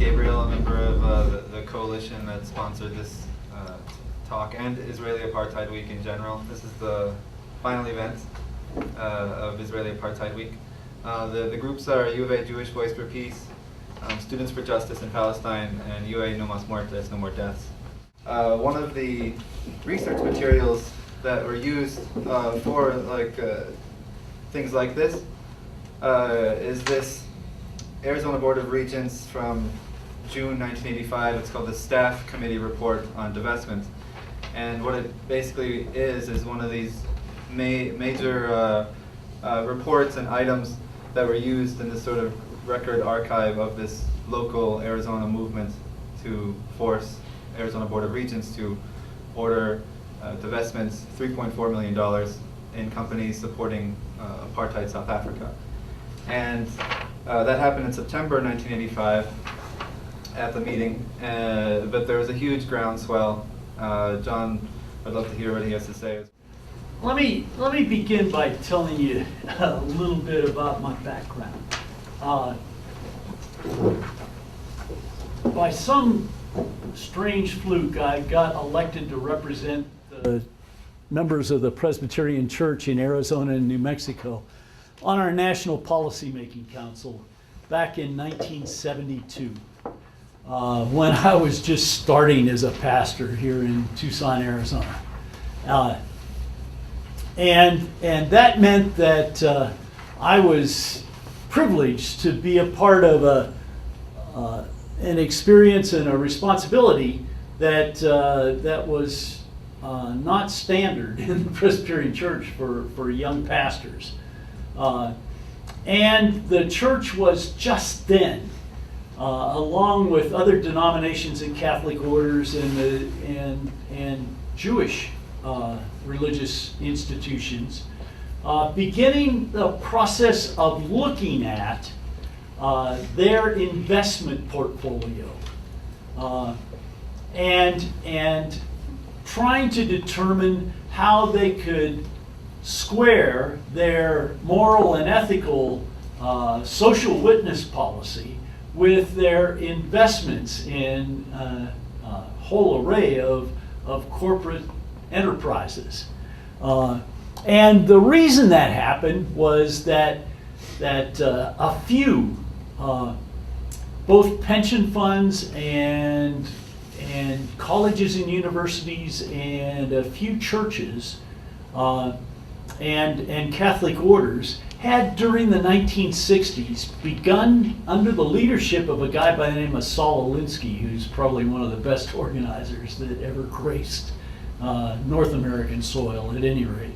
Gabriel, a member of the coalition that sponsored this talk and Israeli Apartheid Week in general. This is the final event of Israeli Apartheid Week. The groups are U of A Jewish Voice for Peace, Students for Justice in Palestine, and UA No Mas Muertes, No More Deaths. One of the research materials that were used for things like this is this Arizona Board of Regents from June 1985. It's called the Staff Committee Report on Divestment. And what it basically is one of these major reports and items that were used in this sort of record archive of this local Arizona movement to force Arizona Board of Regents to order divestments, $3.4 million in companies supporting apartheid South Africa. And that happened in September 1985 at the meeting, but there was a huge groundswell. John, I'd love to hear what he has to say. Let me begin by telling you a little bit about my background. By some strange fluke, I got elected to represent the members of the Presbyterian Church in Arizona and New Mexico on our National Policy-Making Council back in 1972, when I was just starting as a pastor here in Tucson, Arizona. And that meant that I was privileged to be a part of an experience and a responsibility that was not standard in the Presbyterian Church for young pastors. And the church was just then, along with other denominations and Catholic orders and Jewish religious institutions, beginning the process of looking at their investment portfolio and trying to determine how they could square their moral and ethical social witness policy with their investments in a whole array of corporate enterprises. And the reason that happened was that a few, both pension funds and colleges and universities and a few churches and Catholic orders had during the 1960s begun under the leadership of a guy by the name of Saul Alinsky, who's probably one of the best organizers that ever graced North American soil at any rate,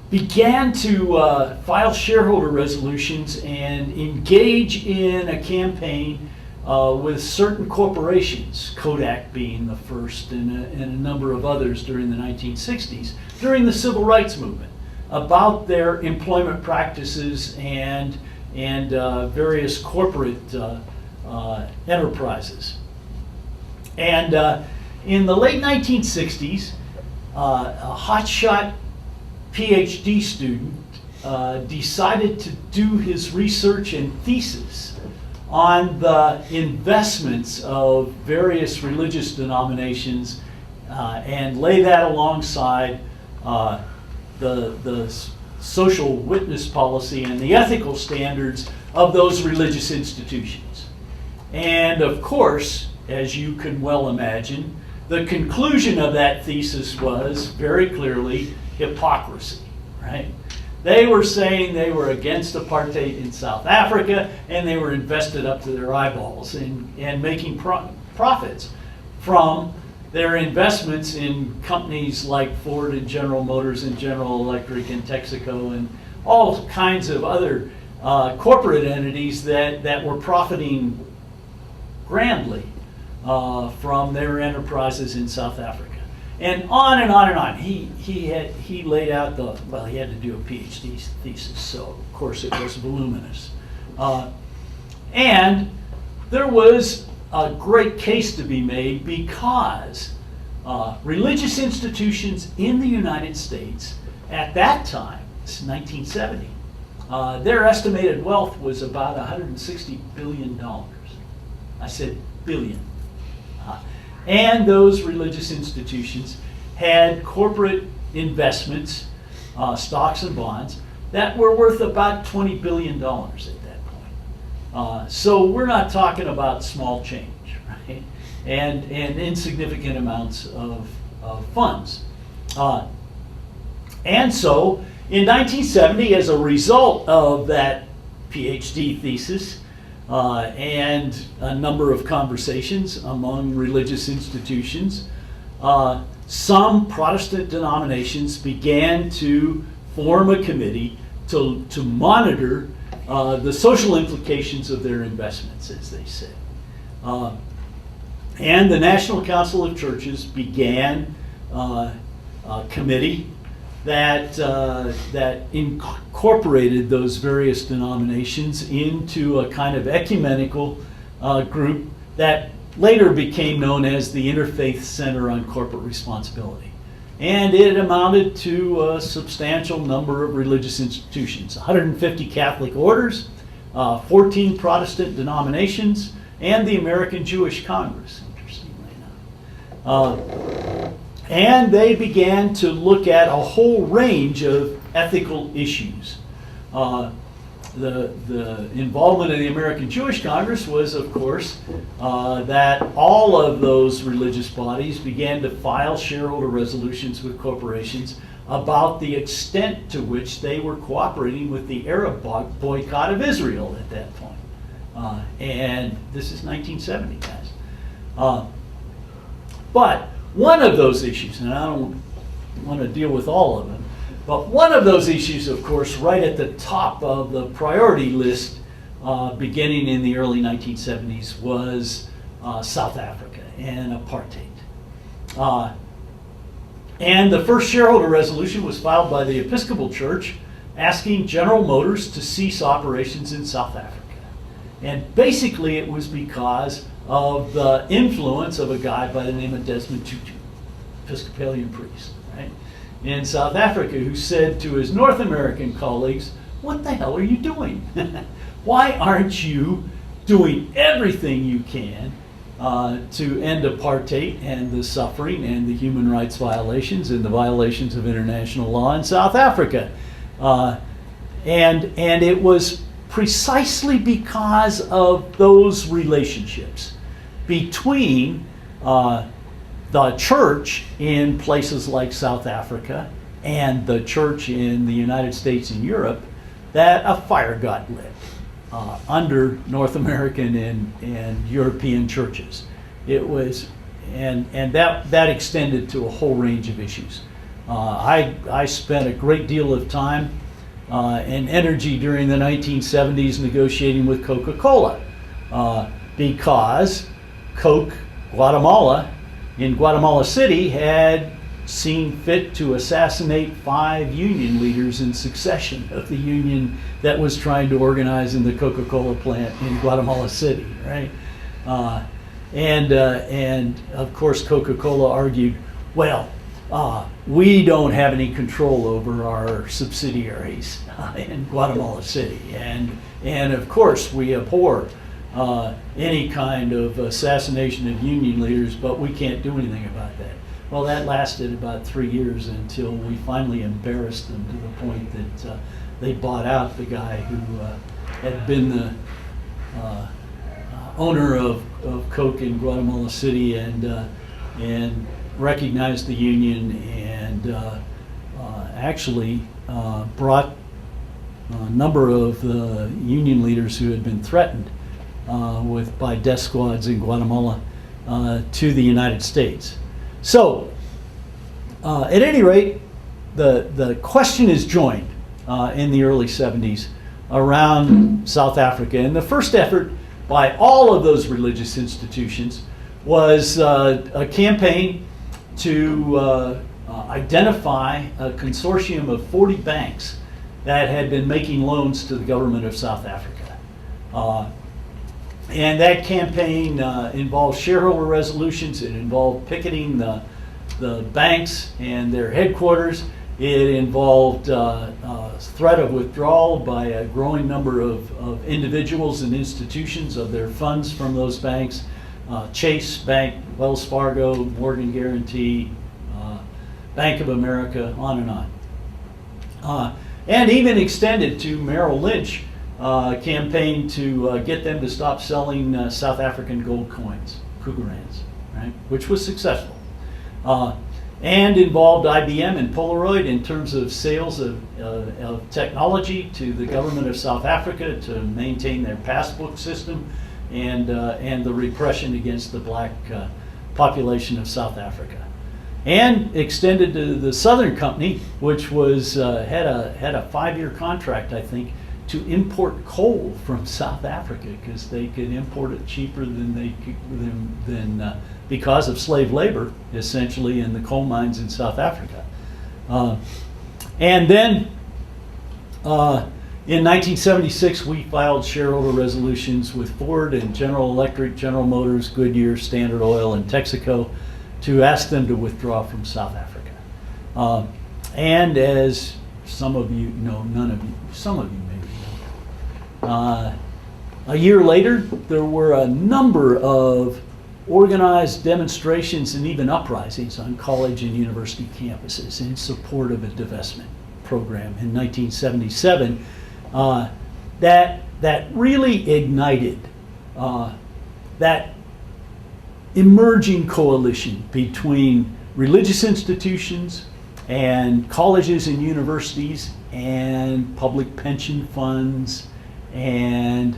began to file shareholder resolutions and engage in a campaign with certain corporations, Kodak being the first and a number of others during the 1960s, during the Civil Rights Movement, about their employment practices and various corporate enterprises. And in the late 1960s, a hotshot PhD student decided to do his research and thesis on the investments of various religious denominations and lay that alongside the social witness policy and the ethical standards of those religious institutions. And of course, as you can well imagine, the conclusion of that thesis was very clearly hypocrisy, right? They were saying they were against apartheid in South Africa, and they were invested up to their eyeballs in making profits from their investments in companies like Ford and General Motors and General Electric and Texaco and all kinds of other corporate entities that were profiting grandly from their enterprises in South Africa. And on and on and on. He laid out he had to do a PhD thesis, so of course it was voluminous. And there was a great case to be made because religious institutions in the United States at that time, it's 1970, their estimated wealth was about $160 billion. I said billion. And those religious institutions had corporate investments, stocks and bonds, that were worth about $20 billion at that point. So we're not talking about small change, right? And insignificant amounts of funds. And so in 1970, as a result of that PhD thesis and a number of conversations among religious institutions, some Protestant denominations began to form a committee to monitor the social implications of their investments, as they said. And the National Council of Churches began a committee that incorporated those various denominations into a kind of ecumenical group that later became known as the Interfaith Center on Corporate Responsibility. And it amounted to a substantial number of religious institutions, 150 Catholic orders, 14 Protestant denominations, and the American Jewish Congress, interestingly enough. And they began to look at a whole range of ethical issues. The involvement of the American Jewish Congress was, of course, that all of those religious bodies began to file shareholder resolutions with corporations about the extent to which they were cooperating with the Arab boycott of Israel at that point. And this is 1970, guys. But one of those issues, and I don't want to deal with all of them, but one of those issues, of course, right at the top of the priority list beginning in the early 1970s was South Africa and apartheid. And the first shareholder resolution was filed by the Episcopal Church asking General Motors to cease operations in South Africa. And basically it was because of the influence of a guy by the name of Desmond Tutu, Episcopalian priest, right, in South Africa, who said to his North American colleagues, "What the hell are you doing? Why aren't you doing everything you can to end apartheid and the suffering and the human rights violations and the violations of international law in South Africa?" And it was precisely because of those relationships between the church in places like South Africa and the church in the United States and Europe that a fire got lit under North American and European churches. It was, and that extended to a whole range of issues. I spent a great deal of time and energy during the 1970s negotiating with Coca-Cola because Coke Guatemala in Guatemala City had seen fit to assassinate 5 union leaders in succession of the union that was trying to organize in the Coca-Cola plant in Guatemala City, right? And of course Coca-Cola argued, well, we don't have any control over our subsidiaries in Guatemala City, and of course we abhor any kind of assassination of union leaders, but we can't do anything about that. Well, that lasted about 3 years until we finally embarrassed them to the point that they bought out the guy who had been the owner of Coke in Guatemala City and recognized the union and actually brought a number of the union leaders who had been threatened by death squads in Guatemala to the United States. So, at any rate, the question is joined in the early 70s around South Africa. And the first effort by all of those religious institutions was a campaign to identify a consortium of 40 banks that had been making loans to the government of South Africa. And that campaign involved shareholder resolutions. It involved picketing the banks and their headquarters. It involved threat of withdrawal by a growing number of individuals and institutions of their funds from those banks. Chase Bank, Wells Fargo, Morgan Guarantee, Bank of America, on and on. And even extended to Merrill Lynch campaign to get them to stop selling South African gold coins, Krugerrands, right, which was successful. And involved IBM and Polaroid in terms of sales of technology to the government of South Africa to maintain their passbook system and the repression against the black population of South Africa. And extended to the Southern Company, which was had a 5-year contract, I think, to import coal from South Africa because they could import it cheaper than because of slave labor, essentially, in the coal mines in South Africa. And then in 1976, we filed shareholder resolutions with Ford and General Electric, General Motors, Goodyear, Standard Oil, and Texaco to ask them to withdraw from South Africa. And as some of you know, none of you, some of you maybe know, a year later, there were a number of organized demonstrations and even uprisings on college and university campuses in support of a divestment program in 1977 that really ignited that emerging coalition between religious institutions and colleges and universities and public pension funds and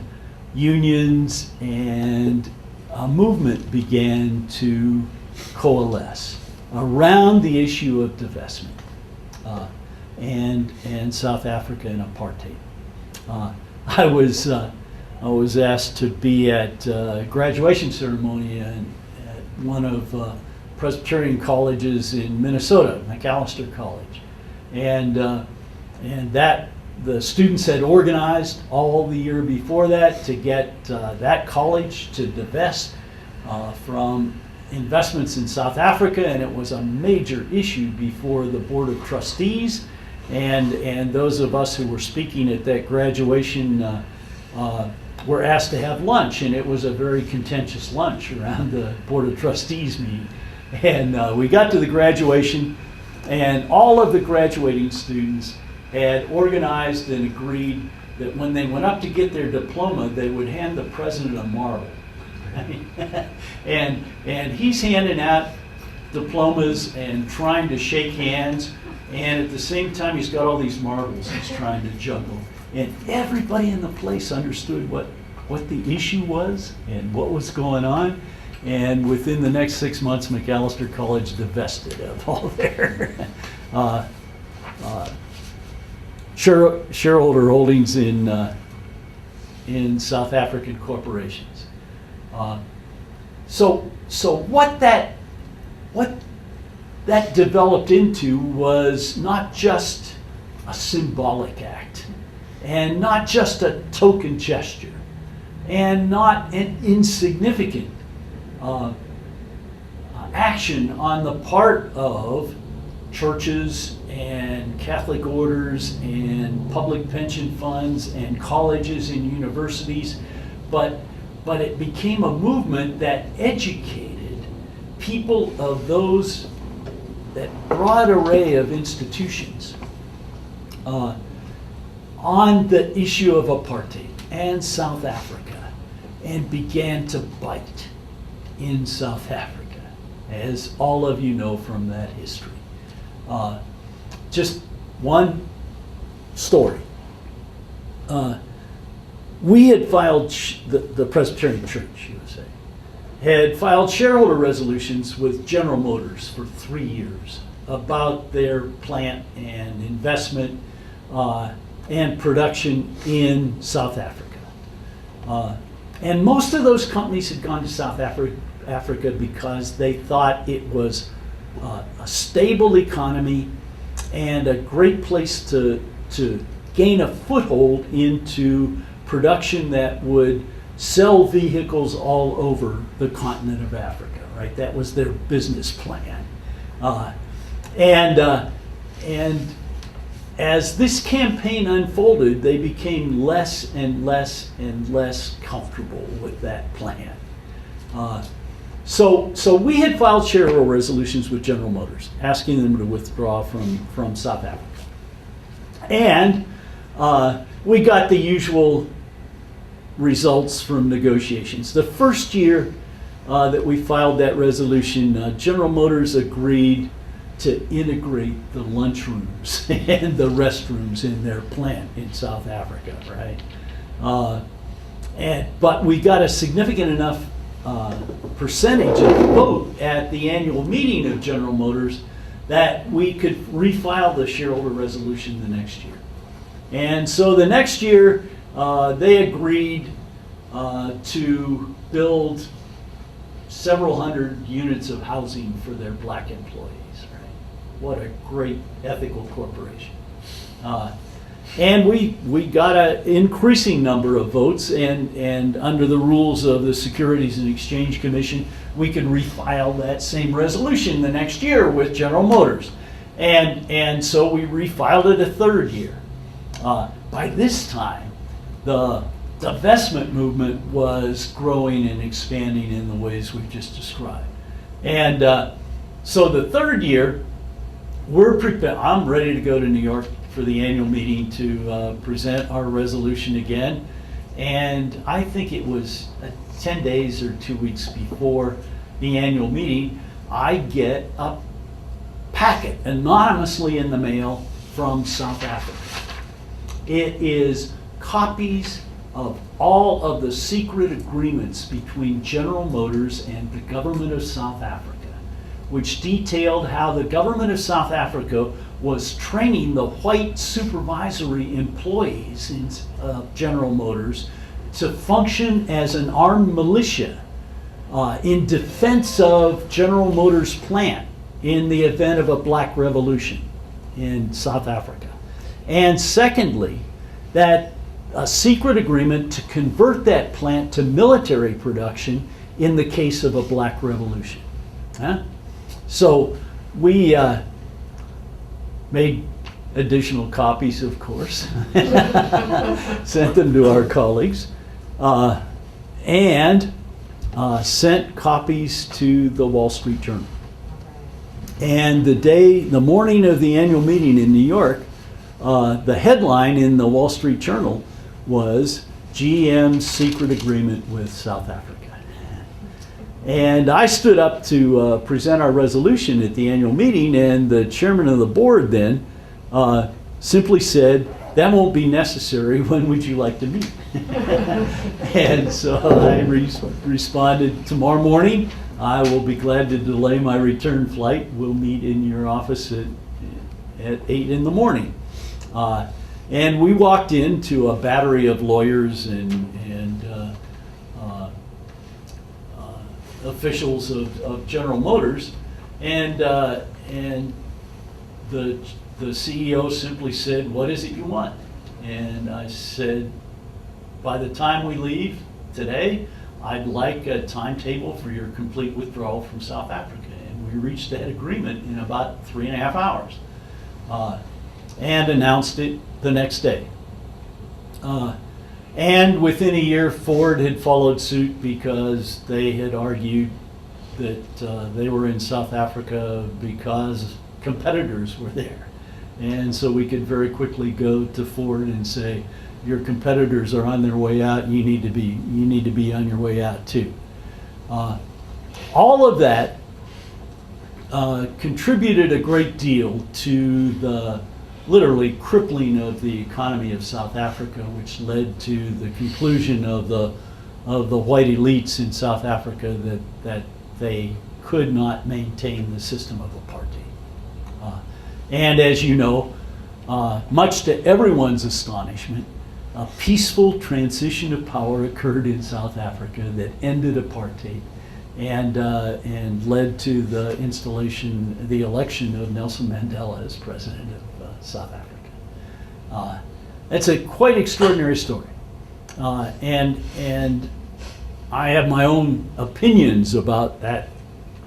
unions, and a movement began to coalesce around the issue of divestment and South Africa and apartheid. I was asked to be at a graduation ceremony at one of Presbyterian colleges in Minnesota, Macalester College, and that the students had organized all the year before that to get that college to divest from investments in South Africa, and it was a major issue before the Board of Trustees, and those of us who were speaking at that graduation were asked to have lunch, and it was a very contentious lunch around the Board of Trustees meeting. And we got to the graduation, and all of the graduating students had organized and agreed that when they went up to get their diploma, they would hand the president a marble. and he's handing out diplomas and trying to shake hands, and at the same time he's got all these marbles he's trying to juggle. And everybody in the place understood what the issue was and what was going on. And within the next 6 months, Macalester College divested of all their shareholder holdings in South African corporations. So what that developed into was not just a symbolic act, and not just a token gesture, and not an insignificant action on the part of churches and Catholic orders and public pension funds and colleges and universities, but it became a movement that educated people of that broad array of institutions on the issue of apartheid and South Africa, and began to bite in South Africa, as all of you know from that history. Just one story. We had filed, the Presbyterian Church, USA, had filed shareholder resolutions with General Motors for 3 years about their plant and investment and production in South Africa. And most of those companies had gone to South Africa because they thought it was a stable economy and a great place to gain a foothold into production that would sell vehicles all over the continent of Africa, right? That was their business plan. and as this campaign unfolded, they became less and less and less comfortable with that plan. So we had filed shareholder resolutions with General Motors, asking them to withdraw from South Africa. And we got the usual results from negotiations. The first year that we filed that resolution, General Motors agreed to integrate the lunchrooms and the restrooms in their plant in South Africa, right? But we got a significant enough percentage of the vote at the annual meeting of General Motors that we could refile the shareholder resolution the next year. And so the next year, they agreed to build several hundred units of housing for their black employees. Right? What a great ethical corporation. And we got an increasing number of votes, and under the rules of the Securities and Exchange Commission, we could refile that same resolution the next year with General Motors. And so we refiled it a third year. By this time, the divestment movement was growing and expanding in the ways we've just described. And so the third year, I'm ready to go to New York for the annual meeting to present our resolution again. And I think it was 10 days or 2 weeks before the annual meeting, I get a packet anonymously in the mail from South Africa. It is copies of all of the secret agreements between General Motors and the government of South Africa, which detailed how the government of South Africa was training the white supervisory employees in General Motors to function as an armed militia in defense of General Motors' plant in the event of a black revolution in South Africa. And secondly, that a secret agreement to convert that plant to military production in the case of a black revolution. So we made additional copies, of course, sent them to our colleagues, and sent copies to the Wall Street Journal. And the morning of the annual meeting in New York, the headline in the Wall Street Journal was GM's secret agreement with South Africa. And I stood up to present our resolution at the annual meeting, and the chairman of the board then simply said, "That won't be necessary. When would you like to meet?" And so I responded, "Tomorrow morning. I will be glad to delay my return flight. We'll meet in your office at 8 in the morning." And we walked into a battery of lawyers and officials of General Motors, and the CEO simply said, "What is it you want?" And I said, "By the time we leave today, I'd like a timetable for your complete withdrawal from South Africa." And we reached that agreement in about 3.5 hours. And announced it the next day. And within a year, Ford had followed suit because they had argued that they were in South Africa because competitors were there. And so we could very quickly go to Ford and say, "Your competitors are on their way out. You need to be on your way out too." All of that contributed a great deal to the literally crippling of the economy of South Africa, which led to the conclusion of the white elites in South Africa that they could not maintain the system of apartheid. And as you know, much to everyone's astonishment, a peaceful transition of power occurred in South Africa that ended apartheid and led to the election of Nelson Mandela as president of South Africa. It's a quite extraordinary story, and I have my own opinions about that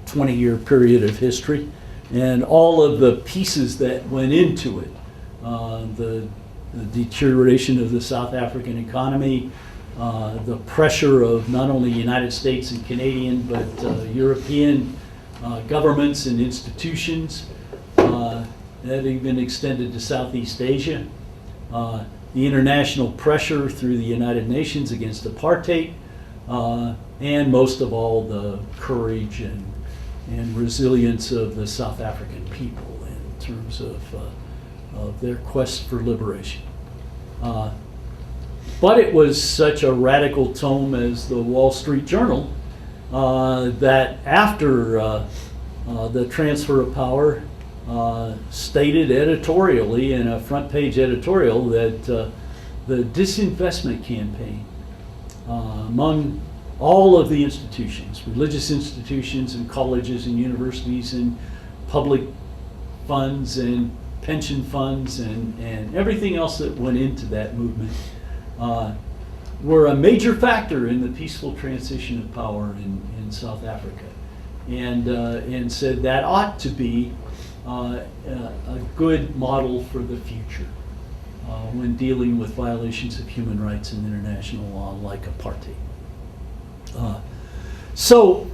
20-year period of history, and all of the pieces that went into it. The deterioration of the South African economy, the pressure of not only United States and Canadian, but European governments and institutions that even extended to Southeast Asia, the international pressure through the United Nations against apartheid, and most of all, the courage and resilience of the South African people in terms of their quest for liberation. But it was such a radical tome as the Wall Street Journal that after the transfer of power stated editorially in a front page editorial that the disinvestment campaign among all of the institutions, religious institutions and colleges and universities and public funds and pension funds and everything else that went into that movement were a major factor in the peaceful transition of power in South Africa, and said that ought to be a good model for the future when dealing with violations of human rights and international law like apartheid. So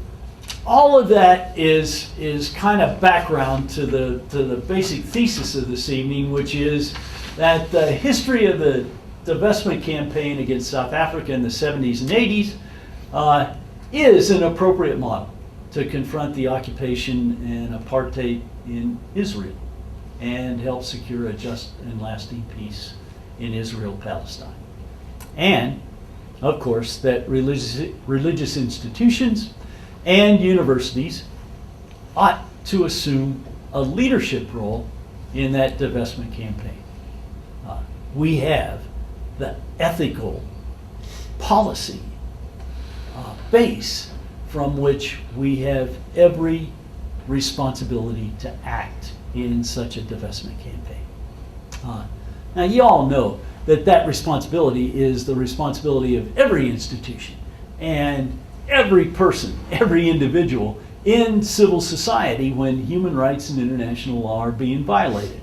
all of that is kind of background to the basic thesis of this evening, which is that the history of the divestment campaign against South Africa in the 70s and 80s is an appropriate model to confront the occupation and apartheid in Israel and help secure a just and lasting peace in Israel-Palestine. And, of course, that religious institutions and universities ought to assume a leadership role in that divestment campaign. We have the ethical policy base from which we have every responsibility to act in such a divestment campaign. Now, you all know that responsibility is the responsibility of every institution and every person, every individual in civil society when human rights and international law are being violated.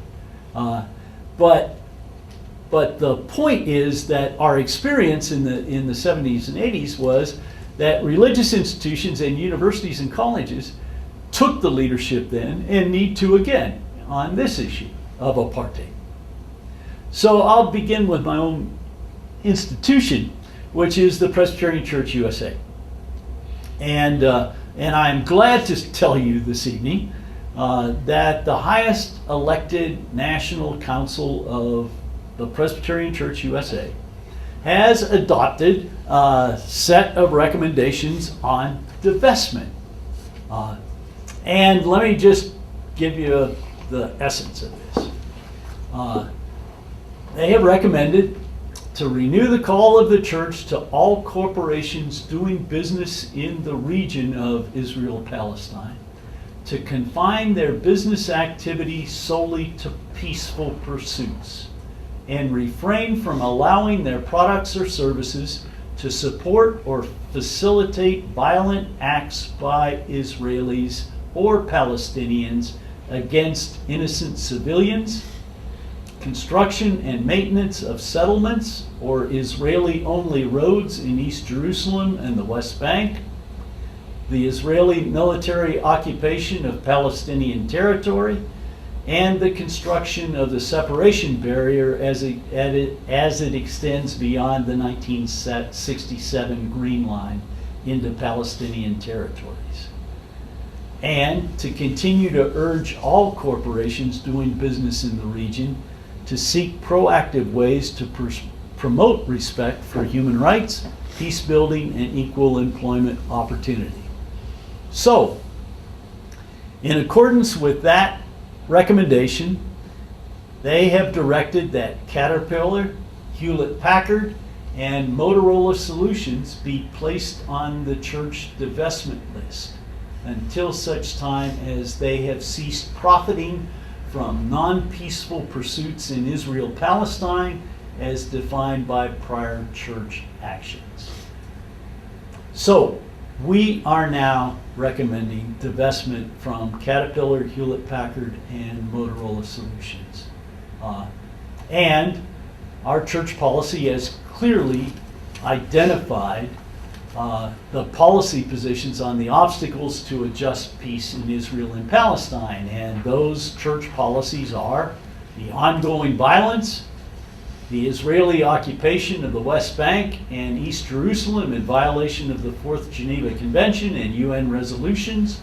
But the point is that our experience in the 70s and 80s was that religious institutions and universities and colleges took the leadership then and need to again on this issue of apartheid. So I'll begin with my own institution, which is the Presbyterian Church USA. And I'm glad to tell you this evening that the highest elected national council of the Presbyterian Church USA has adopted a set of recommendations on divestment. And let me just give you the essence of this. They have recommended to renew the call of the church to all corporations doing business in the region of Israel-Palestine to confine their business activity solely to peaceful pursuits and refrain from allowing their products or services to support or facilitate violent acts by Israelis or Palestinians against innocent civilians, construction and maintenance of settlements or Israeli-only roads in East Jerusalem and the West Bank, the Israeli military occupation of Palestinian territory, and the construction of the separation barrier as it extends beyond the 1967 Green Line into Palestinian territories. And to continue to urge all corporations doing business in the region to seek proactive ways to promote respect for human rights, peace building, and equal employment opportunity. So, in accordance with that recommendation, they have directed that Caterpillar, Hewlett-Packard, and Motorola Solutions be placed on the church divestment list until such time as they have ceased profiting from non-peaceful pursuits in Israel-Palestine as defined by prior church actions. So, we are now recommending divestment from Caterpillar, Hewlett-Packard, and Motorola Solutions. And our church policy has clearly identified the policy positions on the obstacles to a just peace in Israel and Palestine. And those church policies are the ongoing violence, the Israeli occupation of the West Bank and East Jerusalem in violation of the Fourth Geneva Convention and UN resolutions,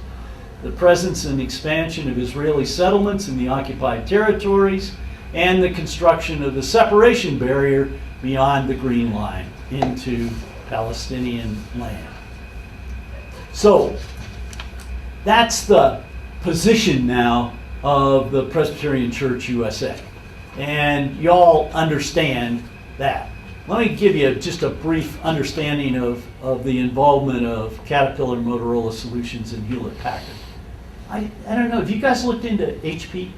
the presence and expansion of Israeli settlements in the occupied territories, and the construction of the separation barrier beyond the Green Line into Palestinian land. So that's the position now of the Presbyterian Church USA. And y'all understand that. Let me give you just a brief understanding of the involvement of Caterpillar, Motorola Solutions, and Hewlett-Packard. I don't know, have you guys looked into HP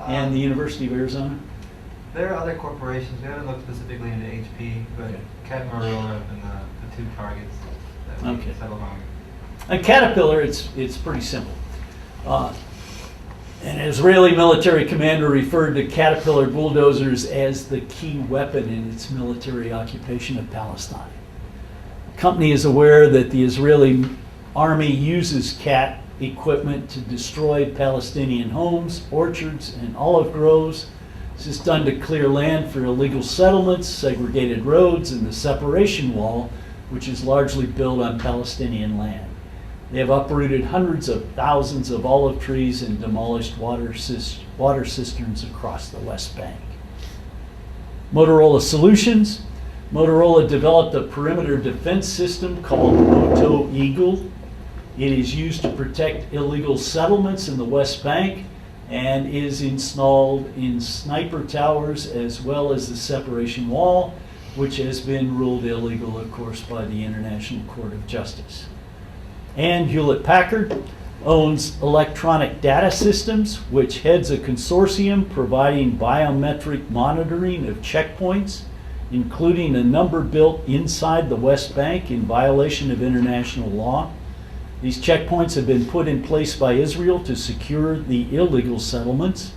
and the University of Arizona? There are other corporations. We haven't looked specifically into HP, but Okay. Cat and Motorola have been the two targets that we Okay. settled on. At Caterpillar, it's pretty simple. An Israeli military commander referred to Caterpillar bulldozers as the key weapon in its military occupation of Palestine. The company is aware that the Israeli army uses Cat equipment to destroy Palestinian homes, orchards, and olive groves. This is done to clear land for illegal settlements, segregated roads, and the separation wall, which is largely built on Palestinian land. They have uprooted hundreds of thousands of olive trees and demolished water cisterns across the West Bank. Motorola Solutions. Motorola developed a perimeter defense system called Moto Eagle. It is used to protect illegal settlements in the West Bank and is installed in sniper towers as well as the separation wall, which has been ruled illegal, of course, by the International Court of Justice. And Hewlett-Packard owns Electronic Data Systems, which heads a consortium providing biometric monitoring of checkpoints, including a number built inside the West Bank in violation of international law. These checkpoints have been put in place by Israel to secure the illegal settlements.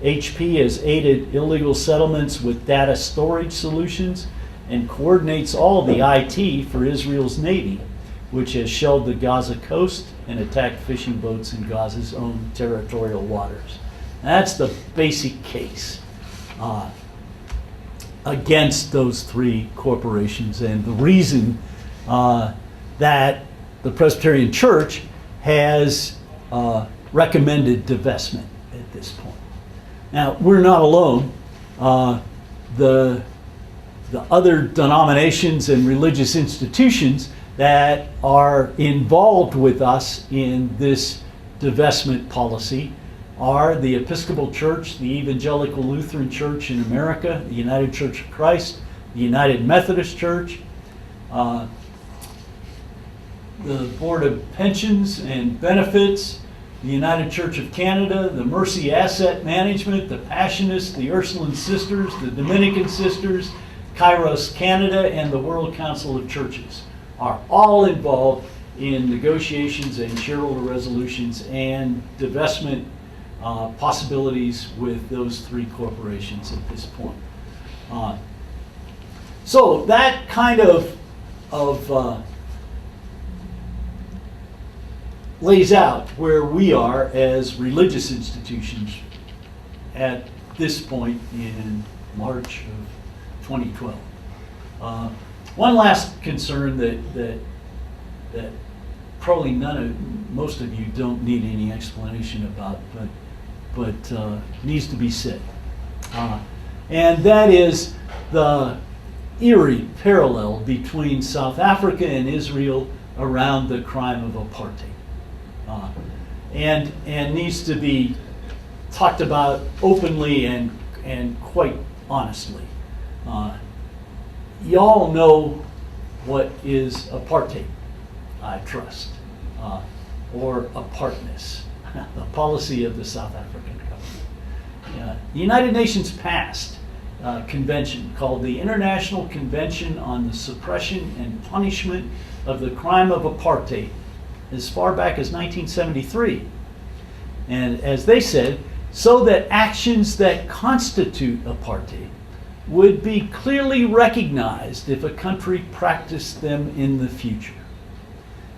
HP has aided illegal settlements with data storage solutions and coordinates all the IT for Israel's Navy, which has shelled the Gaza coast and attacked fishing boats in Gaza's own territorial waters. That's the basic case against those three corporations, and the reason that the Presbyterian Church has recommended divestment at this point. Now, we're not alone. The other denominations and religious institutions that are involved with us in this divestment policy are the Episcopal Church, the Evangelical Lutheran Church in America, the United Church of Christ, the United Methodist Church, the Board of Pensions and Benefits, the United Church of Canada, the Mercy Asset Management, the Passionists, the Ursuline Sisters, the Dominican Sisters, Kairos Canada, and the World Council of Churches are all involved in negotiations and shareholder resolutions and divestment possibilities with those three corporations at this point. So that kind of lays out where we are as religious institutions at this point in March of 2012. One last concern that probably most of you don't need any explanation about, but needs to be said, and that is the eerie parallel between South Africa and Israel around the crime of apartheid, and needs to be talked about openly and quite honestly. Y'all know what is apartheid, I trust, or apartness, the policy of the South African government. The United Nations passed convention called the International Convention on the Suppression and Punishment of the Crime of Apartheid, as far back as 1973. And as they said, so that actions that constitute apartheid would be clearly recognized if a country practiced them in the future.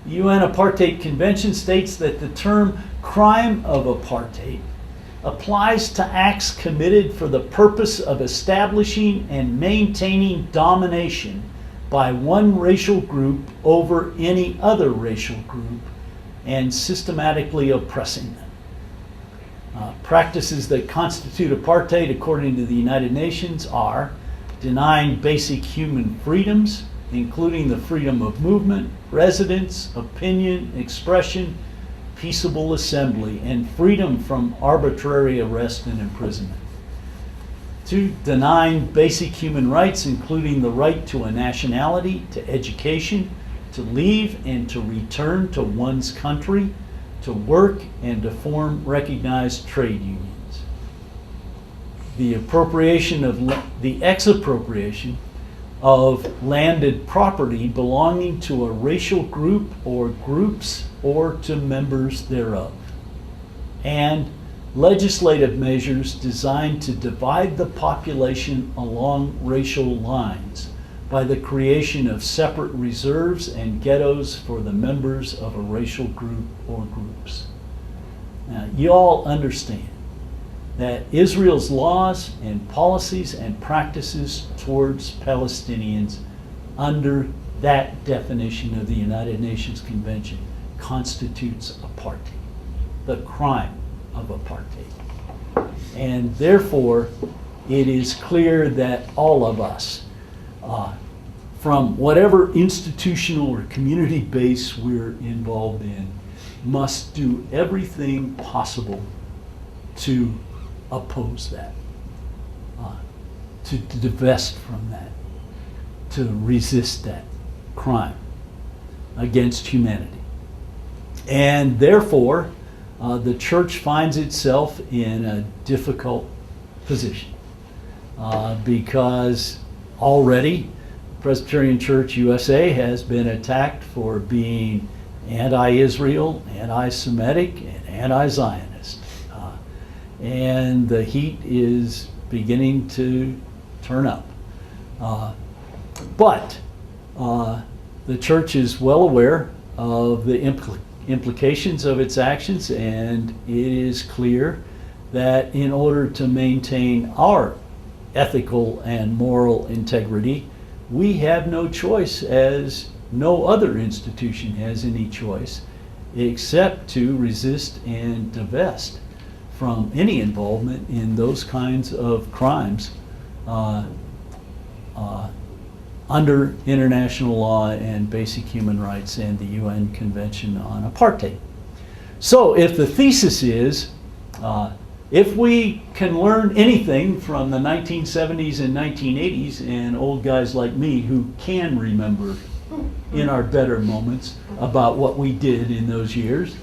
The UN Apartheid Convention states that the term crime of apartheid applies to acts committed for the purpose of establishing and maintaining domination by one racial group over any other racial group and systematically oppressing them. Practices that constitute apartheid, according to the United Nations, are denying basic human freedoms, including the freedom of movement, residence, opinion, expression, peaceable assembly, and freedom from arbitrary arrest and imprisonment. 2, denying basic human rights, including the right to a nationality, to education, to leave and to return to one's country, to work and to form recognized trade unions. The expropriation of landed property belonging to a racial group or groups or to members thereof. And legislative measures designed to divide the population along racial lines by the creation of separate reserves and ghettos for the members of a racial group or groups. Now, you all understand that Israel's laws and policies and practices towards Palestinians under that definition of the United Nations Convention constitutes apartheid, the crime of apartheid. And therefore, it is clear that all of us, from whatever institutional or community base we're involved in, must do everything possible to oppose that, to divest from that, to resist that crime against humanity. And therefore, the church finds itself in a difficult position because already Presbyterian Church USA has been attacked for being anti-Israel, anti-Semitic, and anti-Zionist. And the heat is beginning to turn up. But the church is well aware of the implications of its actions, and it is clear that in order to maintain our ethical and moral integrity, we have no choice, as no other institution has any choice, except to resist and divest from any involvement in those kinds of crimes under international law and basic human rights and the UN Convention on Apartheid. So if the thesis is, if we can learn anything from the 1970s and 1980s and old guys like me who can remember in our better moments about what we did in those years,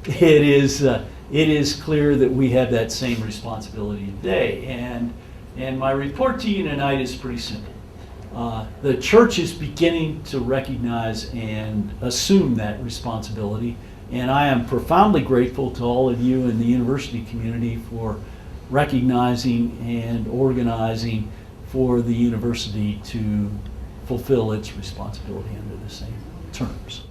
it is clear that we have that same responsibility today. And my report to you tonight is pretty simple. The church is beginning to recognize and assume that responsibility, and I am profoundly grateful to all of you in the university community for recognizing and organizing for the university to fulfill its responsibility under the same terms.